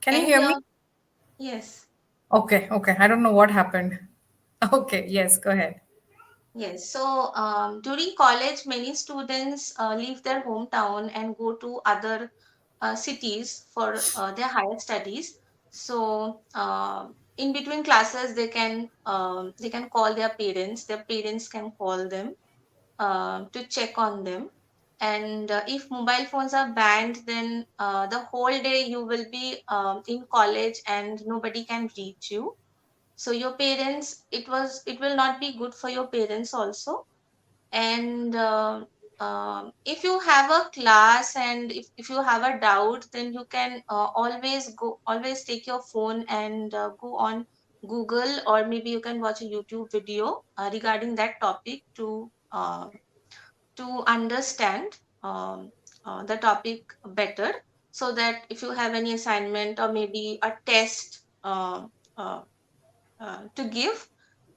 Can you Can you hear me? hear? Yes. Okay, okay. I don't know what happened. Okay, yes, go ahead. Yes. So during college, many students leave their hometown and go to other cities for their higher studies. So in between classes, they can call their parents. Their parents can call them to check on them. And if mobile phones are banned, then the whole day you will be in college and nobody can reach you. So your parents, it will not be good for your parents also. And if you have a class and if you have a doubt, then you can always take your phone and go on Google, or maybe you can watch a YouTube video regarding that topic to understand the topic better, so that if you have any assignment or maybe a test uh, to give,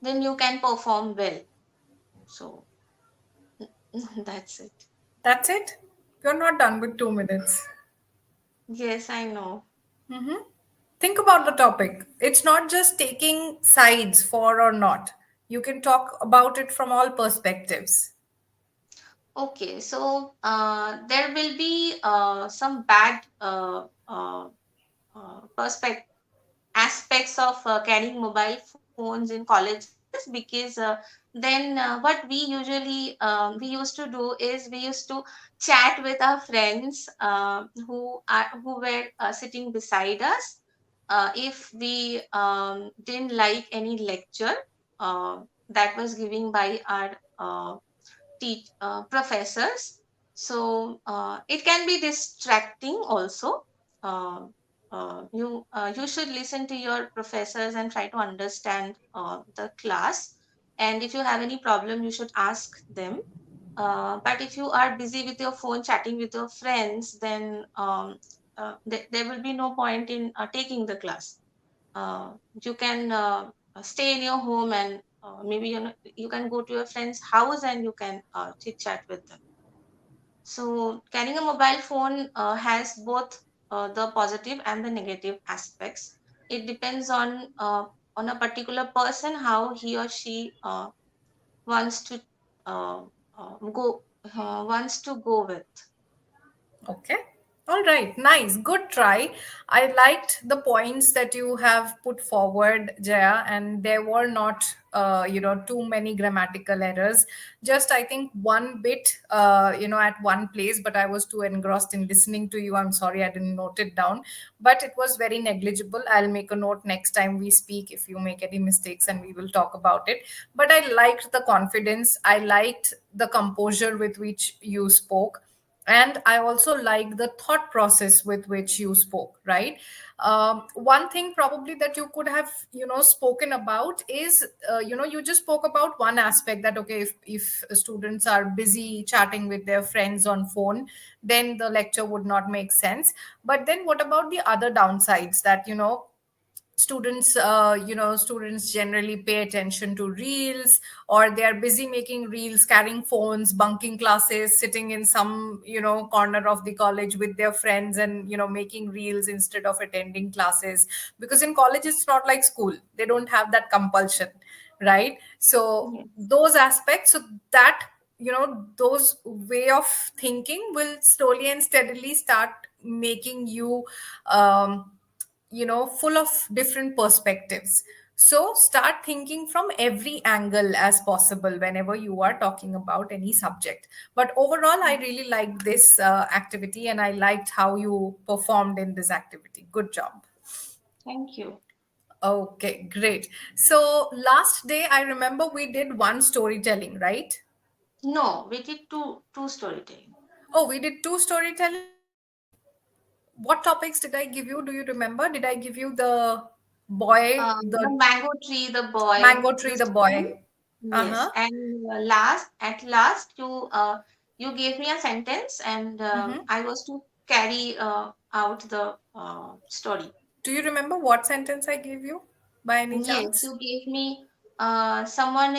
then you can perform well. So that's it. That's it? You're not done with 2 minutes. Yes, I know. Mm-hmm. Think about the topic. It's not just taking sides for or not. You can talk about it from all perspectives. Okay, so there will be some bad perspective aspects of carrying mobile phones in colleges, because then what we used to do is we used to chat with our friends who were sitting beside us. If we didn't like any lecture uh, that was given by our professors, so it can be distracting also. uh, you should listen to your professors and try to understand the class, and if you have any problem you should ask them. But if you are busy with your phone chatting with your friends, then there will be no point in taking the class. uh, you can stay in your home, and maybe you can go to your friend's house and you can chit chat with them. So carrying a mobile phone has both the positive and the negative aspects. It depends on a particular person how he or she wants to uh, go wants to go with. Okay. All right. Nice. Good try. I liked the points that you have put forward, Jaya, and there were not, too many grammatical errors. Just, I think, one bit, at one place, but I was too engrossed in listening to you. I'm sorry I didn't note it down, but it was very negligible. I'll make a note next time we speak if you make any mistakes and we will talk about it. But I liked the confidence. I liked the composure with which you spoke, and I also like the thought process with which you spoke, right? One thing probably that you could have spoken about is you just spoke about one aspect, that okay, if students are busy chatting with their friends on phone, then the lecture would not make sense. But then what about the other downsides, that students generally pay attention to reels, or they are busy making reels, carrying phones, bunking classes, sitting in some corner of the college with their friends, and making reels instead of attending classes, because in college it's not like school, they don't have that compulsion, right? So Yes. those aspects, so that those way of thinking will slowly and steadily start making you full of different perspectives. So start thinking from every angle as possible whenever you are talking about any subject. But overall, I really liked this activity, and I liked how you performed in this activity. Good job. Thank you. Okay, great. So last day, I remember we did one storytelling, right? No, we did two storytelling. Oh, we did two storytelling. What topics did I give you? Do you remember? Did I give you the boy, The the mango tree, the boy, mango tree, the the story. boy? Yes, Uh-huh. and at last, you gave me a sentence, and Mm-hmm. I was to carry out the story. Do you remember what sentence I gave you by any Yes, chance? you gave me someone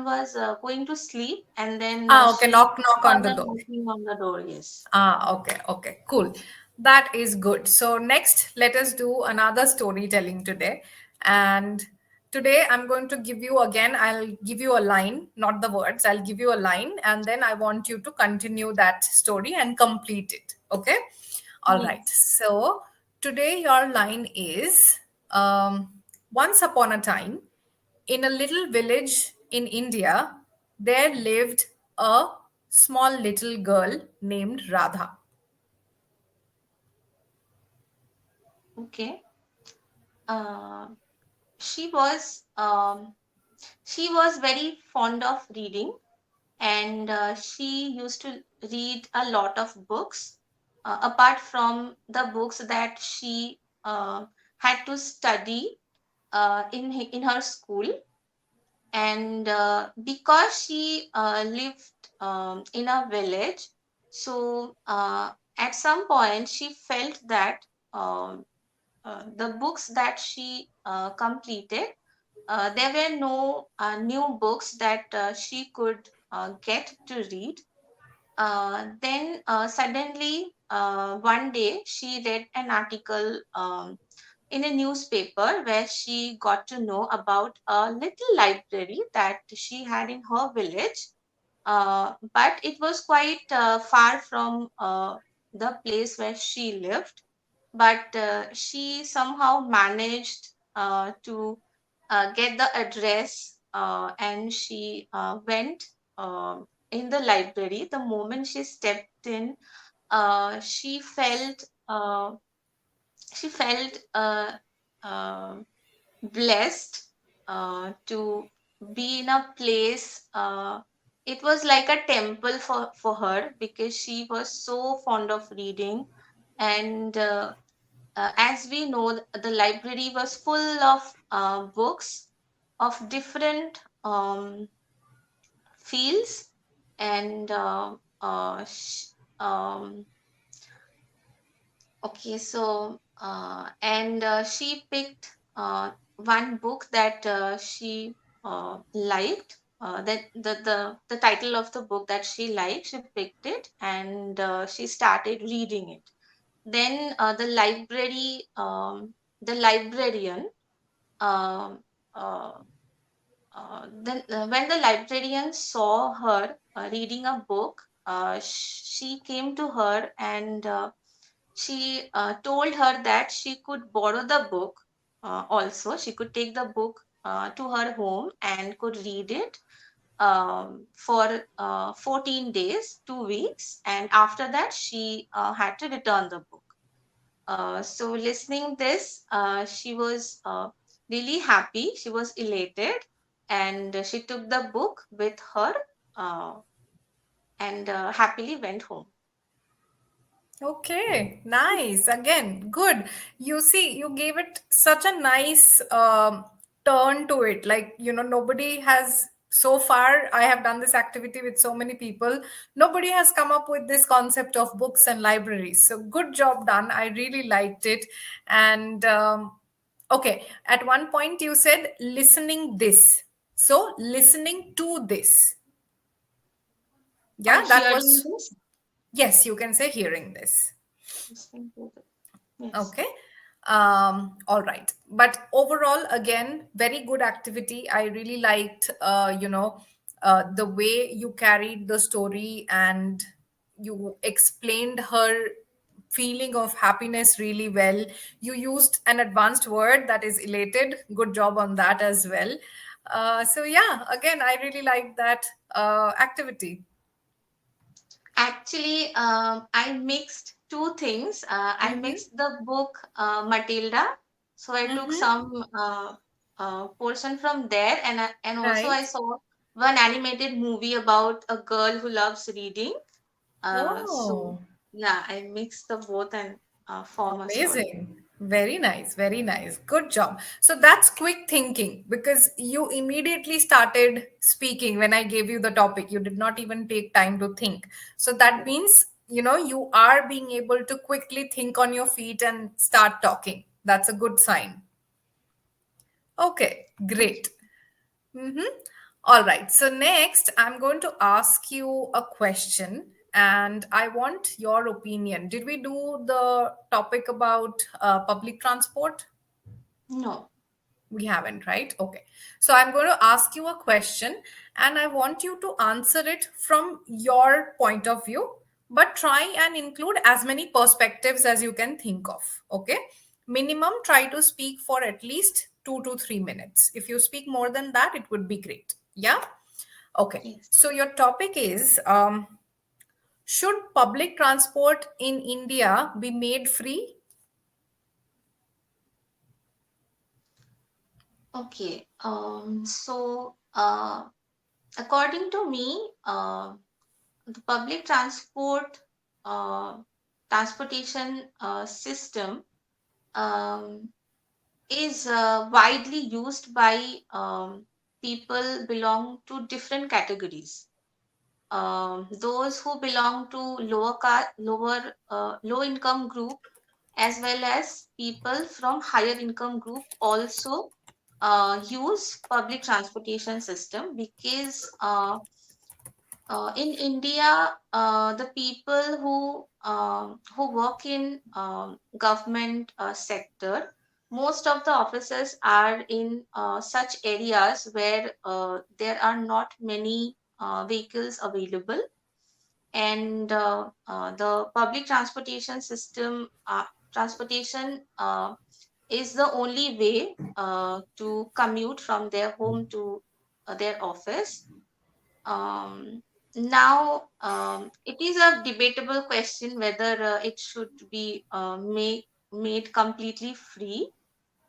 was going to sleep, and then Ah, okay. she Knock, knock on heard the a door. knocking on the door. Yes. Ah, okay, okay, cool. That is good. So, next, let us do another storytelling today. And today, I'm going to give you again, I'll give you a line, not the words, I'll give you a line, and then I want you to continue that story and complete it. Okay? All right. Yes. So, today, your line is once upon a time, in a little village in India, there lived a small little girl named Radha. Okay. Uh, she was she was very fond of reading, and she used to read a lot of books apart from the books that she had to study in her school. And because she lived in a village, so at some point she felt that um, the books that she completed, there were no new books that she could get to read. Then suddenly, one day, she read an article in a newspaper where she got to know about a little library that she had in her village. But it was quite far from the place where she lived. But she somehow managed to get the address, and she went in the library. The moment she stepped in, uh, she felt uh, she felt blessed to be in a place. It was like a temple for her, because she was so fond of reading. And as we know, the library was full of books of different fields. And um, okay, so and she picked one book that she liked. The title of the book that she liked, she picked it, and she started reading it. Then the librarian, um, uh, then when the librarian saw her reading a book, she came to her, and she told her that she could borrow the book. Also, she could take the book to her home and could read it for 14 days, 2 weeks, and after that she had to return the book. So listening this, she was really happy. She was elated, and she took the book with her, uh, and happily went home. Okay, nice. Again, good. You see, you gave it such a nice turn to it. Like, nobody has, so far, I have done this activity with so many people. Nobody has come up with this concept of books and libraries. So, good job done. I really liked it. And okay, at one point you said listening this. So, listening to this. Or Yeah, that hearing was, this, yes, you can say hearing this. listening to this. Yes. Okay. All right. But overall, again, very good activity. I really liked, the way you carried the story and you explained her feeling of happiness really well. You used an advanced word that is elated. Good job on that as well. So, yeah, again, I really liked that activity. Actually, I mixed two things. I Mm-hmm. mixed the book Matilda, so I took Mm-hmm. some portion from there, and also I Right. saw one animated movie about a girl who loves reading. So Oh. yeah, I mixed the both and form a story. Amazing. Very nice. Very nice. Good job. So that's quick thinking because you immediately started speaking when I gave you the topic. You did not even take time to think. So that means, you are being able to quickly think on your feet and start talking. That's a good sign. Okay, great. Mm-hmm. All right. So next, I'm going to ask you a question. and I want your opinion. Did we do the topic about public transport? No. We haven't, right? Okay. So I'm going to ask you a question and I want you to answer it from your point of view, but try and include as many perspectives as you can think of. Okay. Minimum, try to speak for at least 2 to 3 minutes. If you speak more than that, it would be great. Yeah. Okay. Yes. So your topic is should public transport in India be made free? Okay. According to me, the public uh, transportation system um, is widely used by people belong to different categories. Those who belong to low income group, as well as people from higher income group, also use public transportation system, because in India, the people who work in government sector, most of the offices are in such areas where there are not many vehicles available, and the public transportation system transportation is the only way to commute from their home to their office. Um, now, it is a debatable question whether it should be made completely free.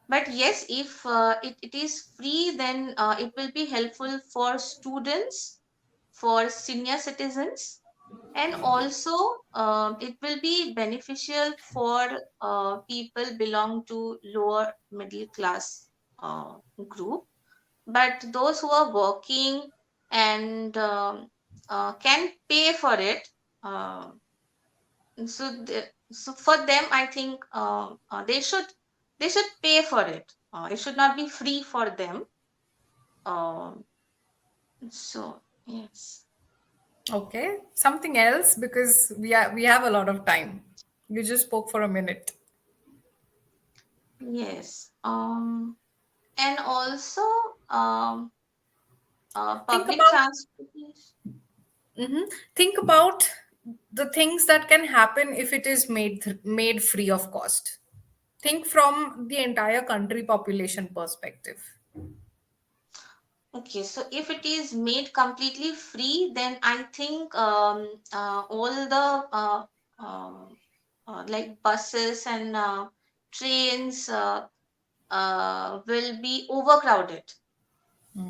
But yes, if it is free, then it will be helpful for students, for senior citizens, and also it will be beneficial for people belong to lower middle class group. But those who are working and can pay for it, uh, so for them, I think they should pay for it. It should not be free for them. Um so yes. Okay, something else because we have a lot of time. You just spoke for a minute. Yes. And also, um, Think public about transportation. think about the things that can happen if it is made free of cost. Think from the entire country population perspective. Okay, so if it is made completely free, then I think all the like buses and trains will be overcrowded,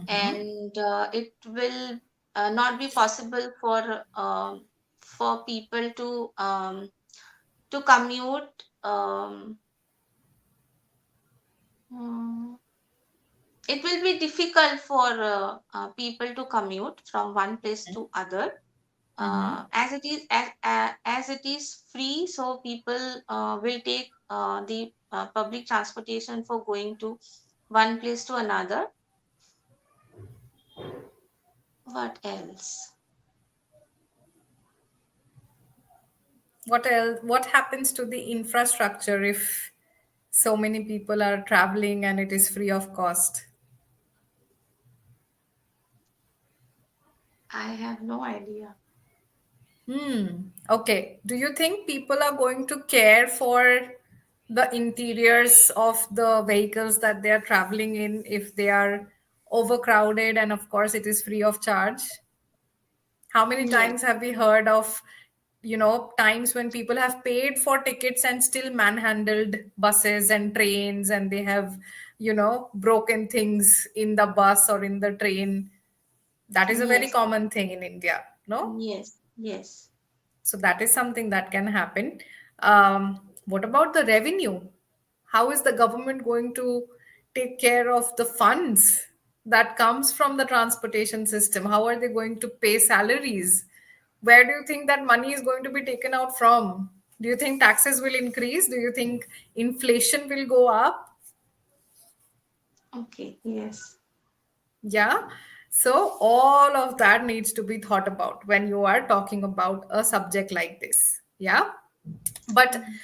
and it will not be possible for people to commute. Hmm, it will be difficult for people to commute from one place to other, as it is free, so people will take the public transportation for going to one place to another. What else? What else? What happens to the infrastructure if so many people are traveling and it is free of cost? I have no idea. Okay. Do you think people are going to care for the interiors of the vehicles that they are traveling in if they are overcrowded and of course it is free of charge? How many Yes. times have we heard of, times when people have paid for tickets and still manhandled buses and trains and they have, broken things in the bus or in the train? That is a very Yes. common thing in India, no? Yes. Yes. So that is something that can happen. What about the revenue? How is the government going to take care of the funds that comes from the transportation system? How are they going to pay salaries? Where do you think that money is going to be taken out from? Do you think taxes will increase? Do you think inflation will go up? Okay. Yes. Yeah. So all of that needs to be thought about when you are talking about a subject like this. Yeah. But Mhm.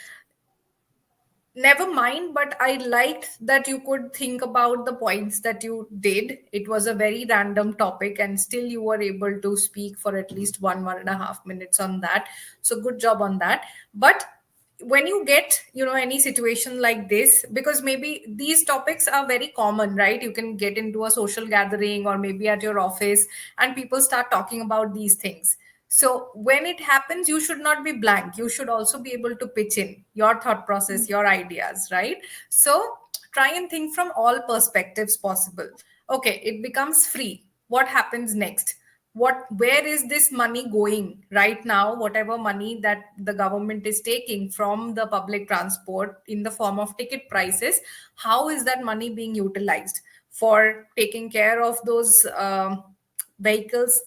never mind, but I liked that you could think about the points that you did. It was a very random topic, and still you were able to speak for at least 1.5 minutes on that. So good job on that. But when you get, any situation like this, because maybe these topics are very common, right? You can get into a social gathering or maybe at your office, and people start talking about these things. So when it happens, you should not be blank. You should also be able to pitch in your thought process, your ideas, right? So try and think from all perspectives possible. Okay, it becomes free. What happens next? Where is this money going right now? Whatever money that the government is taking from the public transport in the form of ticket prices, how is that money being utilized for taking care of those vehicles,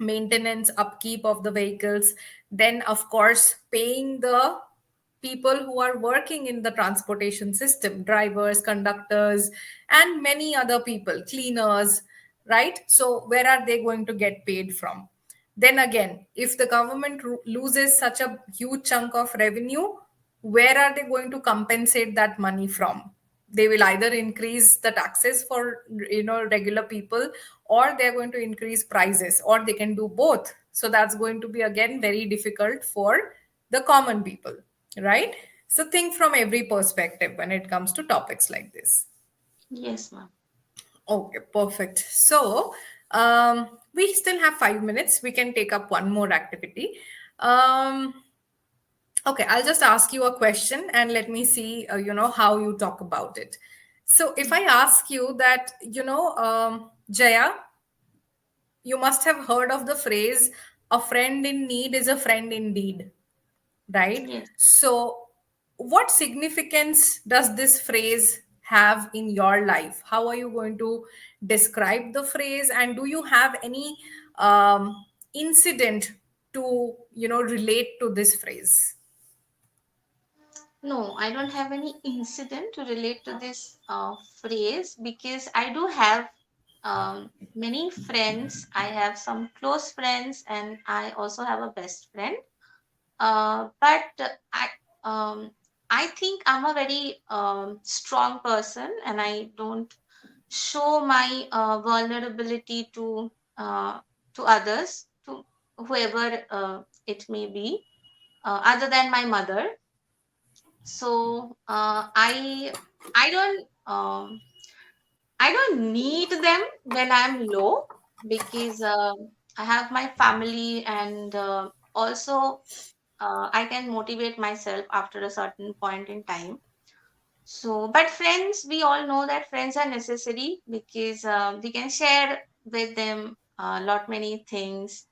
maintenance, upkeep of the vehicles, then of course paying the people who are working in the transportation system, drivers, conductors, and many other people, cleaners, right? So where are they going to get paid from? Then again, if the government loses such a huge chunk of revenue, where are they going to compensate that money from? They will either increase the taxes for, regular people, or they're going to increase prices, or they can do both. So that's going to be again very difficult for the common people, right? So think from every perspective when it comes to topics like this. Yes, ma'am. Okay, perfect. So we still have 5 minutes. We can take up one more activity. um, okay, I'll just ask you a question and let me see, how you talk about it. So if I ask you that, Jaya, you must have heard of the phrase, a friend in need is a friend indeed, right? Yes. So, what significance does this phrase have in your life? How are you going to describe the phrase? And do you have any incident to, relate to this phrase? No, I don't have any incident to relate to this phrase because I do have many friends. I have some close friends, and I also have a best friend. But um, I think I'm a very strong person, and I don't show my vulnerability to others, to whoever it may be, other than my mother. So I don't I don't need them when I'm low because I have my family, and also I can motivate myself after a certain point in time. So, but friends, we all know that friends are necessary because we can share with them a lot many things,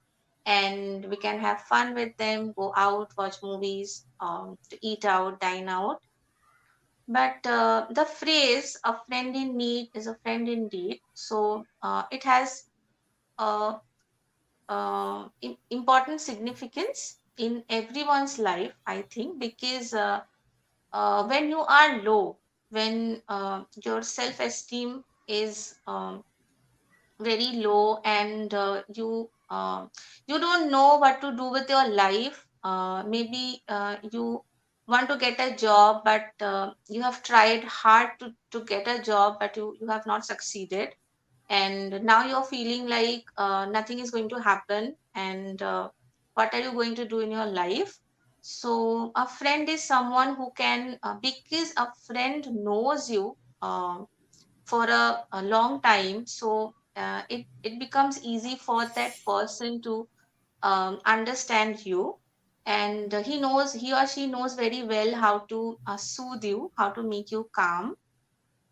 and we can have fun with them, go out, watch movies, to eat out, dine out. But the phrase "a friend in need is a friend indeed," so it has important significance in everyone's life, I think, because when you are low, when your self-esteem is very low, and you don't know what to do with your life. Maybe you want to get a job, but you have tried hard to get a job, but you have not succeeded, and now you're feeling like nothing is going to happen, and what are you going to do in your life? So a friend is someone who can, because a friend knows you for a long time, so it becomes easy for that person to understand you, and he or she knows very well how to soothe you, how to make you calm,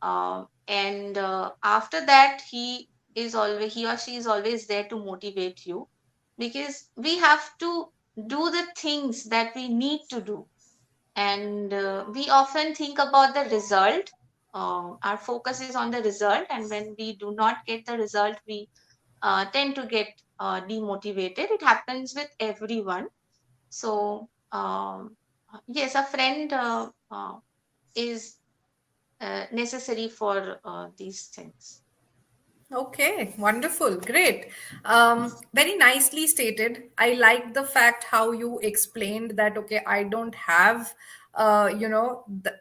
and after that he or she is always there to motivate you, because we have to do the things that we need to do, and we often think about the result. Our focus is on the result, and when we do not get the result, we tend to get demotivated. It happens with everyone. So yes, a friend is necessary for these things. Okay, wonderful, great. Very nicely stated. I like the fact how you explained that. Okay, I don't have,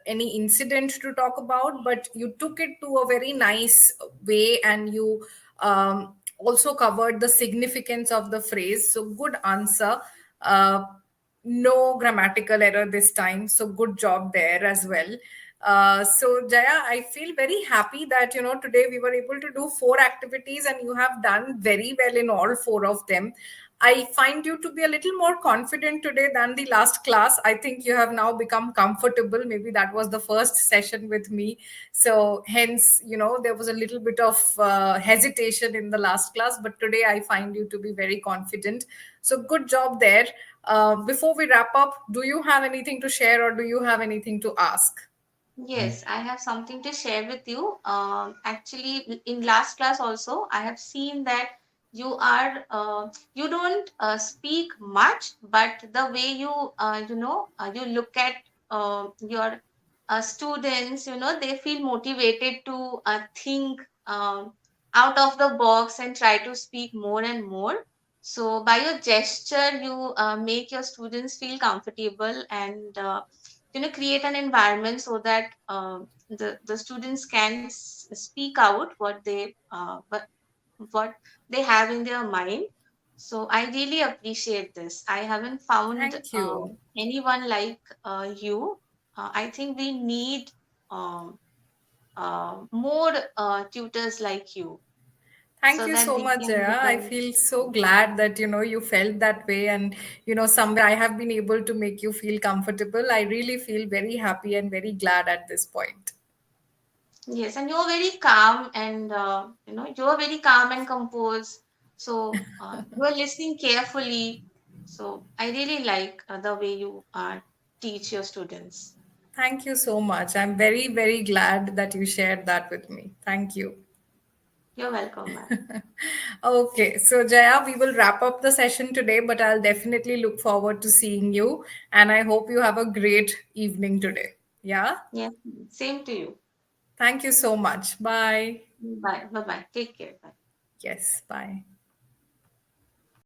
any incident to talk about, but you took it to a very nice way, and you also covered the significance of the phrase. So, good answer. Uh, no grammatical error this time, so good job there as well. So Jaya, I feel very happy that today we were able to do four activities and you have done very well in all four of them. I find you to be a little more confident today than the last class. I think you have now become comfortable. Maybe that was the first session with me. So, hence, there was a little bit of hesitation in the last class, but today I find you to be very confident. So, good job there. Before we wrap up, do you have anything to share or do you have anything to ask? Yes, I have something to share with you. Actually, in last class also, I have seen that you don't speak much, but the way you look at your students, they feel motivated to think out of the box and try to speak more and more. So by your gesture, you make your students feel comfortable and create an environment so that the students can speak out what they have in their mind. So I really appreciate this. I haven't found Thank you. anyone like you. I think we need um, more tutors like you Thank so you that so they much, can Jaya. I become. feel so glad that you felt that way, and somewhere I have been able to make you feel comfortable. I really feel very happy and very glad at this point. Yes, and you're very calm and you're very calm and composed. So you're listening carefully. So I really like the way you teach your students. Thank you so much. I'm very, very glad that you shared that with me. Thank you. You're welcome, ma'am. Okay, so Jaya, we will wrap up the session today, but I'll definitely look forward to seeing you. And I hope you have a great evening today. Yeah, Yes, same to you. thank you so much. Bye. Bye. Bye. Bye. Take care. Bye. Yes, bye.